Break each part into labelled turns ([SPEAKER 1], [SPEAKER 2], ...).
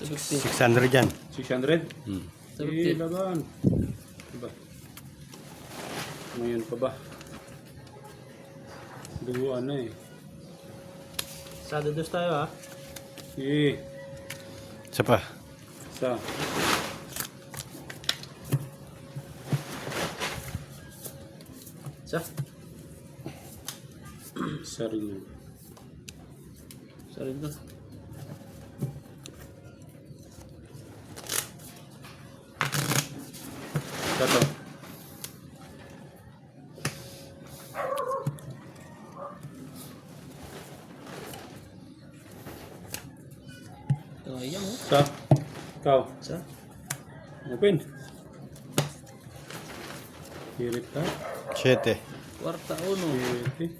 [SPEAKER 1] 600 yan.
[SPEAKER 2] 600?
[SPEAKER 1] Hmm.
[SPEAKER 2] Laban. Diba? Ngayon pa ba? Duguan na eh.
[SPEAKER 3] Sa dos tayo ha.
[SPEAKER 2] Sige.
[SPEAKER 1] Isa pa.
[SPEAKER 2] Isa.
[SPEAKER 3] Sa.
[SPEAKER 2] Isa rin yun.
[SPEAKER 3] Sa rin to.
[SPEAKER 2] Isa to.
[SPEAKER 3] Sayang oh.
[SPEAKER 2] Isa. Ikaw.
[SPEAKER 3] Sa.
[SPEAKER 2] Open. Hirit ka.
[SPEAKER 1] 7.
[SPEAKER 3] Kwarta uno.
[SPEAKER 2] Hirit.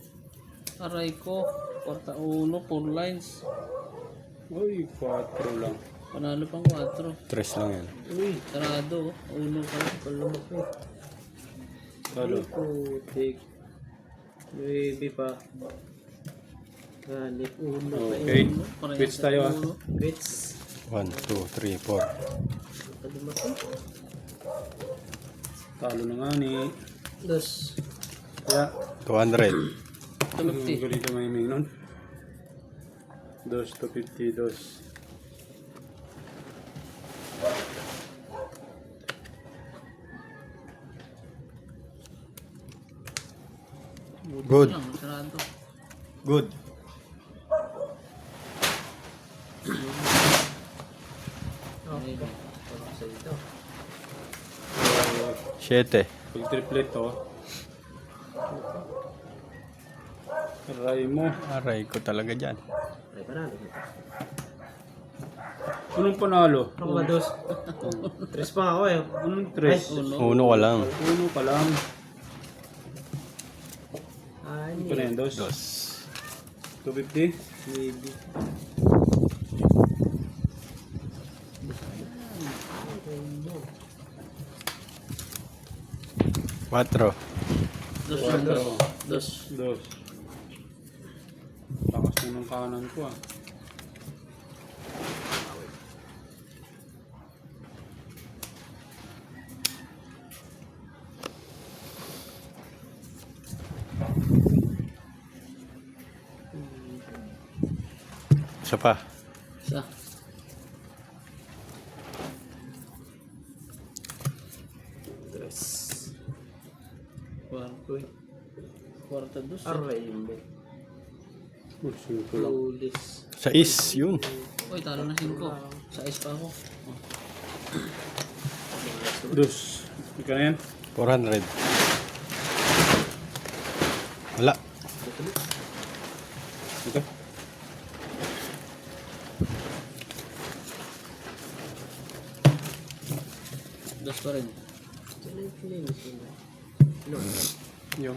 [SPEAKER 3] Aray ko. Kwarta uno. 4 lines.
[SPEAKER 2] Uy, 4 lang.
[SPEAKER 3] Panalo pang 4.
[SPEAKER 1] 3 lang yan.
[SPEAKER 3] Uy, sarado. Uno pa lang. Palumak ko.
[SPEAKER 2] Talo.
[SPEAKER 3] Putik. Baby pa. Galit. Uno pa.
[SPEAKER 2] Okay.
[SPEAKER 3] Uno. Parehas
[SPEAKER 2] Quits
[SPEAKER 3] sa
[SPEAKER 2] tayo, ah.
[SPEAKER 3] uno. Quits.
[SPEAKER 1] 1, 2, 3, 4.
[SPEAKER 3] Palumak ko.
[SPEAKER 2] Talo na nga ni.
[SPEAKER 3] Dos.
[SPEAKER 2] Kaya,
[SPEAKER 1] 200.
[SPEAKER 3] Tumukti.
[SPEAKER 2] ganito may himing nun. 252.
[SPEAKER 1] Good.
[SPEAKER 3] Lang, sarado.
[SPEAKER 1] Good.
[SPEAKER 3] Okay. Parang sa ito.
[SPEAKER 1] 7.
[SPEAKER 2] Pag triplet to. Aray mo.
[SPEAKER 1] Aray ko talaga dyan.
[SPEAKER 3] Ay, panalo.
[SPEAKER 2] Anong panalo?
[SPEAKER 3] Ano ba, dos? Tres pa ako eh.
[SPEAKER 2] Anong tres?
[SPEAKER 3] Uno.
[SPEAKER 1] Uno ka lang.
[SPEAKER 2] Uno pa lang.
[SPEAKER 3] Ani.
[SPEAKER 2] Ito na yan, dos. 250?
[SPEAKER 3] Baby.
[SPEAKER 1] 4.
[SPEAKER 3] Dos.
[SPEAKER 2] Cuatro.
[SPEAKER 3] Dos.
[SPEAKER 2] Dos. Lakas mo ng kanan ko ah.
[SPEAKER 1] Isa pa.
[SPEAKER 3] Sa. Tres. Cuarto eh. Cuarta dos. Aray mo.
[SPEAKER 2] Cinco lang.
[SPEAKER 3] Lulis.
[SPEAKER 1] 6. Yun.
[SPEAKER 3] Uy, talo na 5. Sa is pa ako.
[SPEAKER 2] Dos. Ika na yan?
[SPEAKER 1] 400. Wala.
[SPEAKER 2] Ito.
[SPEAKER 3] Dos pa rin.
[SPEAKER 2] Yung.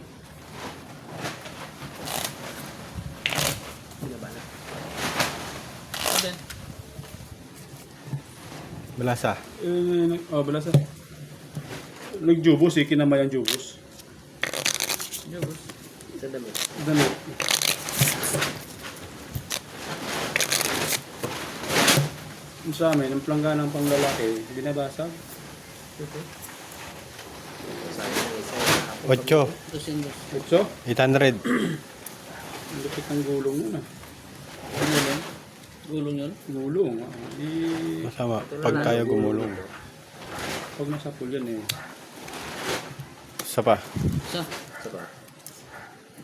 [SPEAKER 3] Ate.
[SPEAKER 1] Balasa.
[SPEAKER 2] Balasa. Nagjubos eh, kinamay ang jubos.
[SPEAKER 3] Jobos. Sa damit.
[SPEAKER 2] Dami. Yung sa amin, ang plangganang pang lalaki, binabasag.
[SPEAKER 1] 8.
[SPEAKER 3] 200.
[SPEAKER 2] Utso?
[SPEAKER 1] 800.
[SPEAKER 2] Ang lupit ng gulong yun ah.
[SPEAKER 3] Gulong. Gulong yun?
[SPEAKER 2] Gulong.
[SPEAKER 1] Masama. Pag tayo gumulong.
[SPEAKER 2] Pag nasa pool yan eh.
[SPEAKER 1] Isa pa.
[SPEAKER 3] Sa.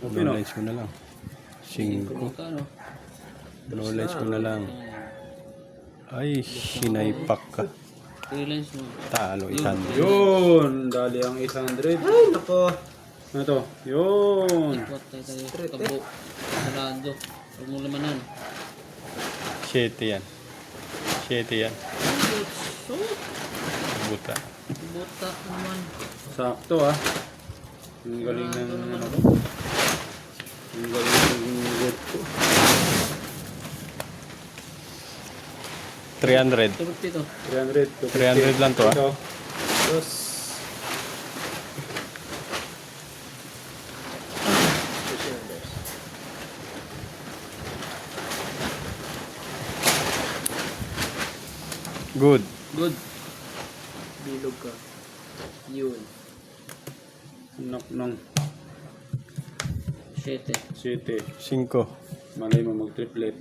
[SPEAKER 2] Okay no?
[SPEAKER 1] Knowledge ko na lang. 5.
[SPEAKER 3] Magkano?
[SPEAKER 1] Knowledge ko na lang. Ay, sinaypak ka.
[SPEAKER 3] 3 lines mo.
[SPEAKER 1] Talo, 800.
[SPEAKER 2] Yun! Dali ang 800.
[SPEAKER 3] Ay, nako.
[SPEAKER 2] Ano to? Yun!
[SPEAKER 3] Ikot tayo. Kabo. Sarado. Huwag mo lamanan.
[SPEAKER 1] 7 yan. 7 yan.
[SPEAKER 3] So,
[SPEAKER 1] Buta.
[SPEAKER 3] buta naman.
[SPEAKER 2] Sakto ah. Ang galing ng ano ko. Ang galing ng gut ko.
[SPEAKER 1] 300.
[SPEAKER 3] Tubig dito.
[SPEAKER 2] 300.
[SPEAKER 1] 300 lang to, ah.
[SPEAKER 2] Ito.
[SPEAKER 3] Dos.
[SPEAKER 1] Good.
[SPEAKER 3] Good. Bilog ka. Yun.
[SPEAKER 2] Knock nung
[SPEAKER 3] 7.
[SPEAKER 2] 7.
[SPEAKER 1] 5.
[SPEAKER 2] Malay mo mag-triplet.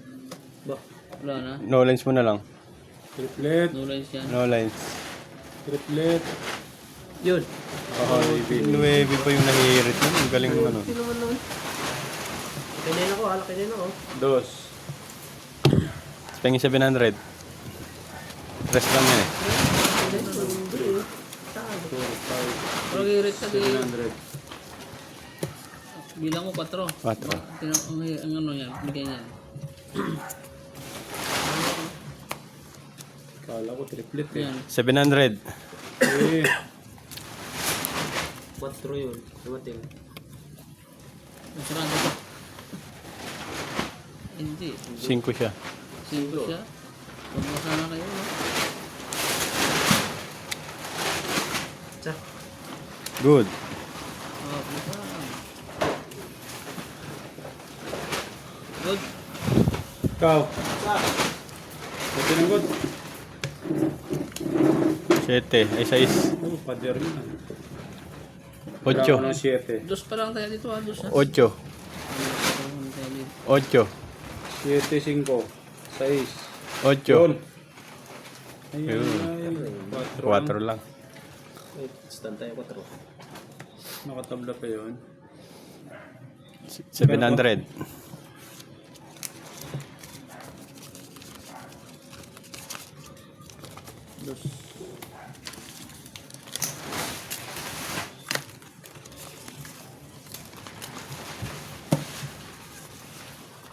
[SPEAKER 3] Ba? Wala na.
[SPEAKER 1] No lines mo na lang.
[SPEAKER 2] Triplet.
[SPEAKER 3] No lines yan.
[SPEAKER 1] No lines.
[SPEAKER 2] Triplet.
[SPEAKER 3] Yun.
[SPEAKER 2] Oh, David.
[SPEAKER 1] 9 pa yung nahihirit nun. Ang galing mo nun.
[SPEAKER 3] Sino man naman? Kanina ko, halak kanina ko.
[SPEAKER 2] Dos.
[SPEAKER 1] Pengi 700. Press lang yan eh.
[SPEAKER 2] 4,
[SPEAKER 3] Pero girit ka
[SPEAKER 2] 5,
[SPEAKER 3] di.
[SPEAKER 2] 700.
[SPEAKER 3] Bilang mo 4.
[SPEAKER 1] 4.
[SPEAKER 3] Ang ano yan, bigay niyan.
[SPEAKER 2] Kala ko triplet eh.
[SPEAKER 3] Yan.
[SPEAKER 1] 700.
[SPEAKER 2] Eh.
[SPEAKER 3] 4 yun. Dumating. Masarado pa. Hindi.
[SPEAKER 1] 5 siya.
[SPEAKER 3] 5 siya. Huwag mo sana kayo, no? Tsa.
[SPEAKER 1] Good.
[SPEAKER 3] Oh, buka. Good.
[SPEAKER 2] Ikaw. Buti ng good.
[SPEAKER 1] 7. Ay 6.
[SPEAKER 2] Oh, pader yun.
[SPEAKER 1] 8.
[SPEAKER 2] Kailangan ng 7.
[SPEAKER 3] Dos pa lang tayo dito, ha? Dos, ha?
[SPEAKER 1] 8. 8.
[SPEAKER 2] 7, 5, 6.
[SPEAKER 1] 8.
[SPEAKER 2] Yun. Ayun.
[SPEAKER 1] Ayun. 4 lang.
[SPEAKER 3] Stand tayo, 4.
[SPEAKER 2] Nakatabla pa yun.
[SPEAKER 1] 700.
[SPEAKER 3] Dos.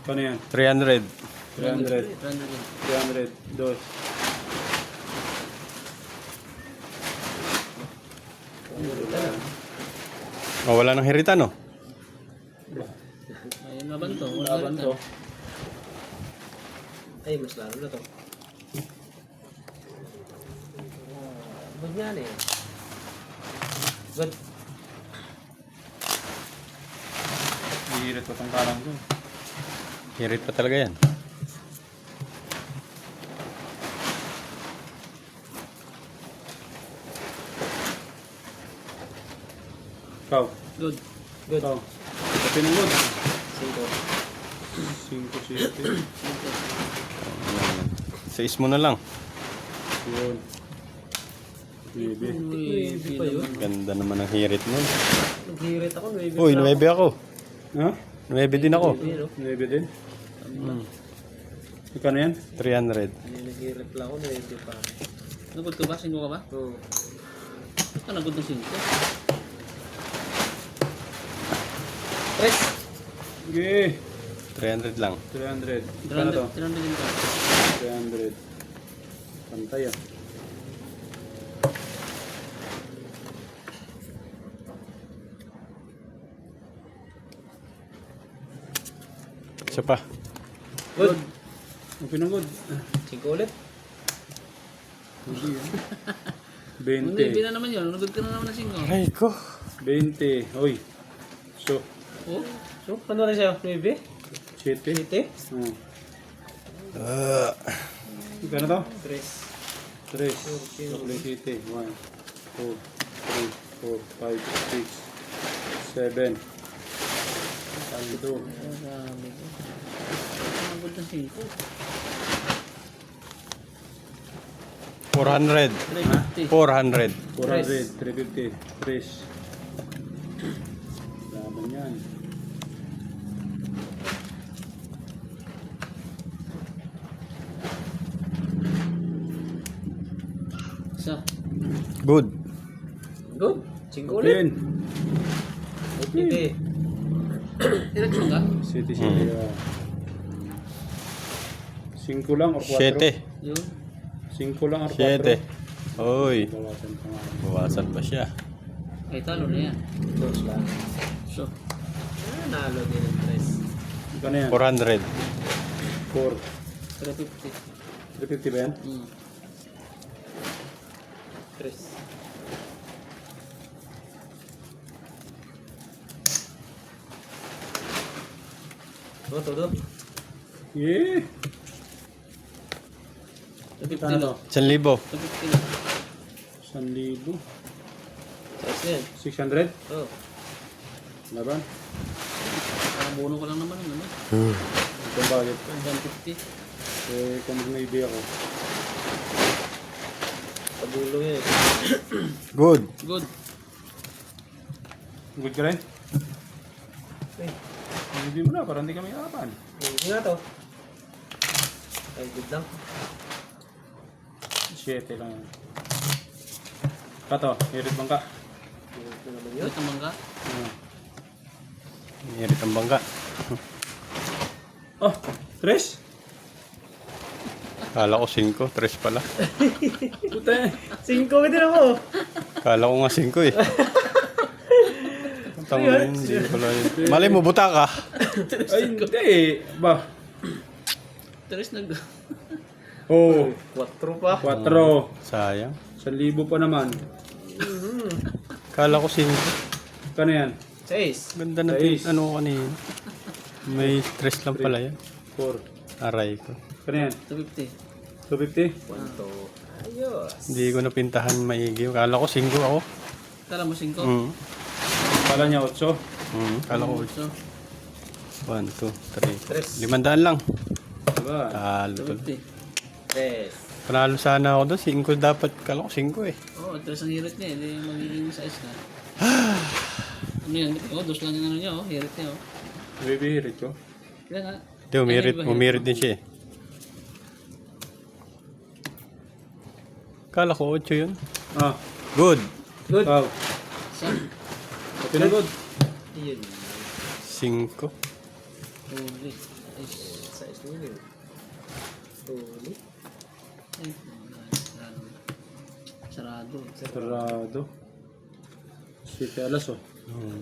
[SPEAKER 2] Paano yan?
[SPEAKER 1] 300.
[SPEAKER 2] 300. 300. Dos.
[SPEAKER 1] Oh, wala nang hirita, no?
[SPEAKER 3] Ayun, laban to.
[SPEAKER 2] Laban to.
[SPEAKER 3] Ay, mas lalo na to. Good yan eh. Good.
[SPEAKER 2] Hihirit ko tong karang ko.
[SPEAKER 1] Hirit pa talaga yan.
[SPEAKER 2] Ikaw.
[SPEAKER 3] Good. Good.
[SPEAKER 2] Ikaw. Pati ng good.
[SPEAKER 3] 5.
[SPEAKER 2] 5, 7.
[SPEAKER 1] 6 mo na lang.
[SPEAKER 2] Yun. Maybe.
[SPEAKER 3] Uy, pa yun.
[SPEAKER 1] Ganda naman ang hirit mo.
[SPEAKER 3] Nag-hirit ako, 9.
[SPEAKER 1] Uy, 9 ako.
[SPEAKER 2] Ha?
[SPEAKER 1] 9 din ako.
[SPEAKER 2] 9 din? Ikano yan?
[SPEAKER 1] 300.
[SPEAKER 3] Nag-hirit lang ako, 9 pa. Nagod ka ba? 5 ka ba? Oo. Ba't ka nagod ng 5? Press!
[SPEAKER 2] Sige.
[SPEAKER 1] 300 lang.
[SPEAKER 2] 300. Ikano to?
[SPEAKER 3] 300 din ka.
[SPEAKER 2] 300. Pantay ah.
[SPEAKER 1] Isa pa.
[SPEAKER 3] Good.
[SPEAKER 2] Okay na good.
[SPEAKER 3] 5 ulit.
[SPEAKER 2] Hindi yan.
[SPEAKER 3] Hindi,
[SPEAKER 2] 20.
[SPEAKER 3] na naman yun. Nagod ka na naman ng 5.
[SPEAKER 1] Ay ko.
[SPEAKER 2] 20. Hoy. So,
[SPEAKER 3] Oh? So, ano na siya? 9?
[SPEAKER 2] 7.
[SPEAKER 3] 7?
[SPEAKER 2] Ikano to?
[SPEAKER 3] 3.
[SPEAKER 2] 3. Chocolate City. 1, 2, 3, 4, 5, 6, 7. 8.
[SPEAKER 3] Marami ko. Nagod ng 5.
[SPEAKER 1] 400.
[SPEAKER 3] 350.
[SPEAKER 1] 400.
[SPEAKER 2] 400. 350. 3. Laban yan.
[SPEAKER 3] Isa.
[SPEAKER 1] Good.
[SPEAKER 3] Good. 5 ulit.
[SPEAKER 2] Open.
[SPEAKER 3] Sige. Election ka?
[SPEAKER 2] City. 5 lang or 4?
[SPEAKER 1] 7.
[SPEAKER 3] Yun.
[SPEAKER 2] 5 lang or 4?
[SPEAKER 1] 7. Oy.
[SPEAKER 2] Bawasan pa nga.
[SPEAKER 1] Bawasan pa siya.
[SPEAKER 3] Ay, talo na yan. Dos lang. So. Nalo din ang press.
[SPEAKER 2] Ikano yan?
[SPEAKER 1] 400.
[SPEAKER 2] 4.
[SPEAKER 3] 350.
[SPEAKER 2] 350 ba yan?
[SPEAKER 3] Press. Todo.
[SPEAKER 2] Yeah. Kano to?
[SPEAKER 1] 1,000.
[SPEAKER 3] 250 na.
[SPEAKER 2] 1,000.
[SPEAKER 3] Size na yan.
[SPEAKER 2] 600?
[SPEAKER 3] Oo.
[SPEAKER 2] Laban?
[SPEAKER 3] Nakabuno ko lang naman. Ano?
[SPEAKER 2] Itong budget ko.
[SPEAKER 3] 150.
[SPEAKER 2] Eh, kung may ako.
[SPEAKER 3] Padulo eh.
[SPEAKER 1] Good.
[SPEAKER 3] Good.
[SPEAKER 2] Good ka rin?
[SPEAKER 3] Eh,
[SPEAKER 2] Hindi mo na, para hindi kami apan.
[SPEAKER 3] hindi nga to. Ay, good lang.
[SPEAKER 2] 7 lang yan. Kato, hirit bang ka?
[SPEAKER 3] Ito naman yun. Ito mangga.
[SPEAKER 1] Merit ang bangka.
[SPEAKER 2] Oh, 3?
[SPEAKER 1] Kala ko 5, 3 pala.
[SPEAKER 2] Puta eh.
[SPEAKER 3] 5 din ako.
[SPEAKER 1] Kala ko nga 5 eh. Tama hindi pala yun. Malay mo, buta ka.
[SPEAKER 2] Ay, hindi eh. Ba?
[SPEAKER 3] Tres nag...
[SPEAKER 2] Oh,
[SPEAKER 3] 4 pa.
[SPEAKER 2] 4.
[SPEAKER 1] Sayang.
[SPEAKER 2] 1,000 pa naman.
[SPEAKER 1] Kala ko 5.
[SPEAKER 2] Kano yan?
[SPEAKER 3] 6.
[SPEAKER 1] Ganda na din. Ano ko kanina. May stress lang pala yan.
[SPEAKER 2] 4.
[SPEAKER 1] Aray ko.
[SPEAKER 2] Kano yan?
[SPEAKER 3] 250.
[SPEAKER 2] 250?
[SPEAKER 3] 1, 2. Ayos.
[SPEAKER 1] Hindi ko napintahan maigi. Kala ko 5 ako.
[SPEAKER 3] Kala mo 5?
[SPEAKER 1] Mm.
[SPEAKER 2] Kala niya 8.
[SPEAKER 1] Kala ko
[SPEAKER 3] So,
[SPEAKER 1] 1, 2, 3.
[SPEAKER 3] 3.
[SPEAKER 1] 500 lang.
[SPEAKER 2] Diba?
[SPEAKER 1] Talo.
[SPEAKER 3] 250. 3.
[SPEAKER 1] Panalo sana ako doon. 5 dapat. Kala ko 5 eh.
[SPEAKER 3] Oo, 3 ang hirit niya. Hindi magiging size na. Ano yan? Oo, 2 lang yung ano niya. Hirit niya.
[SPEAKER 2] Baby, hirit ko.
[SPEAKER 3] Kaya nga.
[SPEAKER 1] Hindi, umirit din siya eh. Kala ko 8 yun.
[SPEAKER 2] Ah,
[SPEAKER 1] Good.
[SPEAKER 3] Good.
[SPEAKER 2] wow.
[SPEAKER 3] Saan?
[SPEAKER 2] Okay na good.
[SPEAKER 3] Yun.
[SPEAKER 1] 5.
[SPEAKER 3] Huli. Ay, size mo yun. Huli. Ay, sarado.
[SPEAKER 2] Sarado. 7 alas oh.
[SPEAKER 1] Hmm.